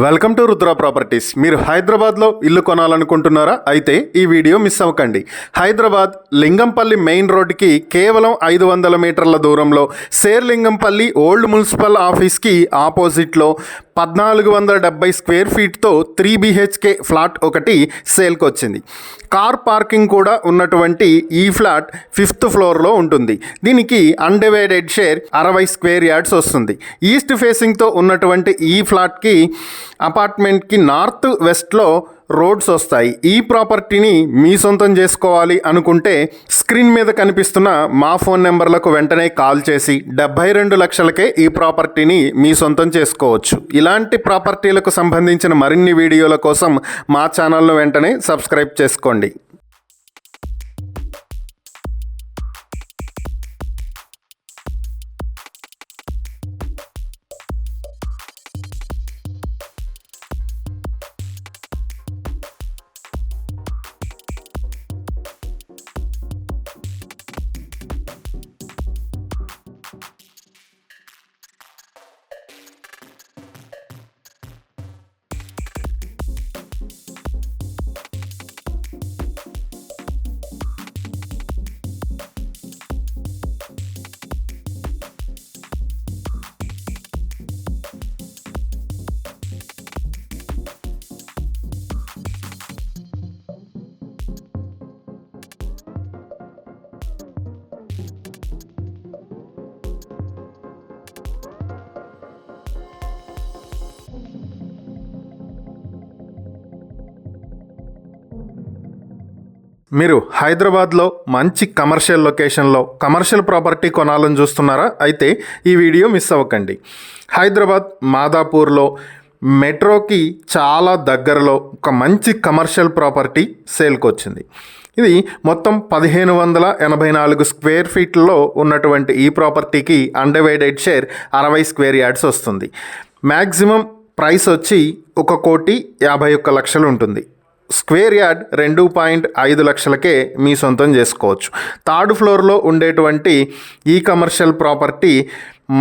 Welcome to Rudra properties. మీరు హైదరాబాద్లో ఇల్లు కొనాలనుకుంటున్నారా? అయితే ఈ వీడియో మిస్ అవ్వకండి. హైదరాబాద్ లింగంపల్లి మెయిన్ రోడ్డుకి కేవలం 500 మీటర్ల దూరంలో శేర్లింగంపల్లి ఓల్డ్ మున్సిపల్ ఆఫీస్కి ఆపోజిట్లో 1470 స్క్వేర్ ఫీట్తో 3 BHK ఫ్లాట్ ఒకటి సేల్కి వచ్చింది. కార్ పార్కింగ్ కూడా ఉన్నటువంటి ఈ ఫ్లాట్ 5th ఫ్లోర్లో ఉంటుంది. దీనికి అన్డివైడెడ్ షేర్ 60 స్క్వేర్ యార్డ్స్ వస్తుంది. ఈస్ట్ ఫేసింగ్తో ఉన్నటువంటి ఈ ఫ్లాట్కి అపార్ట్మెంట్కి నార్త్ వెస్ట్లో రోడ్స్ వస్తాయి. ఈ ప్రాపర్టీని మీ సొంతం చేసుకోవాలి అనుకుంటే స్క్రీన్ మీద కనిపిస్తున్న మా ఫోన్ నెంబర్లకు వెంటనే కాల్ చేసి 72 లక్షలకే ఈ ప్రాపర్టీని మీ సొంతం చేసుకోవచ్చు. ఇలాంటి ప్రాపర్టీలకు సంబంధించిన మరిన్ని వీడియోల కోసం మా ఛానల్ను వెంటనే సబ్స్క్రైబ్ చేసుకోండి. మీరు హైదరాబాద్లో మంచి కమర్షియల్ లొకేషన్లో కమర్షియల్ ప్రాపర్టీ కొనాలని చూస్తున్నారా? అయితే ఈ వీడియో మిస్ అవ్వకండి. హైదరాబాద్ మాదాపూర్లో మెట్రోకి చాలా దగ్గరలో ఒక మంచి కమర్షియల్ ప్రాపర్టీ సేల్కి వచ్చింది. ఇది మొత్తం 1584 స్క్వేర్ ఫీట్లో ఉన్నటువంటి ఈ ప్రాపర్టీకి అన్డివైడెడ్ షేర్ 60 స్క్వేర్ యార్డ్స్ వస్తుంది. మ్యాక్సిమం ప్రైస్ వచ్చి 1,51,00,000 ఉంటుంది. స్క్వేర్ యార్డ్ 2.5 లక్షలకే మీ సొంతం చేసుకోవచ్చు. 3rd ఫ్లోర్లో ఉండేటువంటి ఈ కమర్షియల్ ప్రాపర్టీ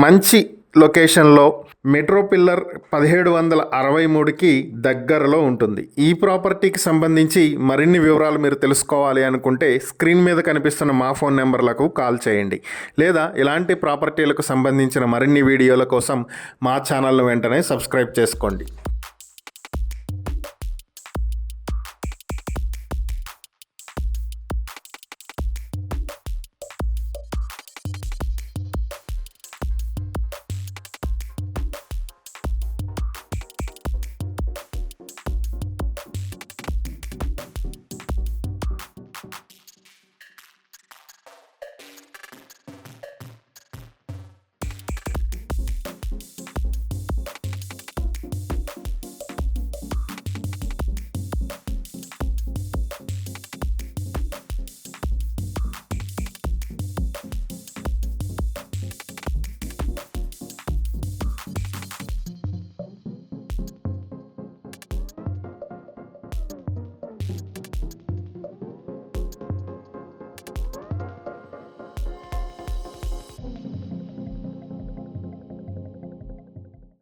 మంచి లొకేషన్లో మెట్రో పిల్లర్ 1763కి దగ్గరలో ఉంటుంది. ఈ ప్రాపర్టీకి సంబంధించి మరిన్ని వివరాలు మీరు తెలుసుకోవాలి అనుకుంటే స్క్రీన్ మీద కనిపిస్తున్న మా ఫోన్ నెంబర్లకు కాల్ చేయండి. లేదా ఇలాంటి ప్రాపర్టీలకు సంబంధించిన మరిన్ని వీడియోల కోసం మా ఛానల్ను వెంటనే సబ్స్క్రైబ్ చేసుకోండి.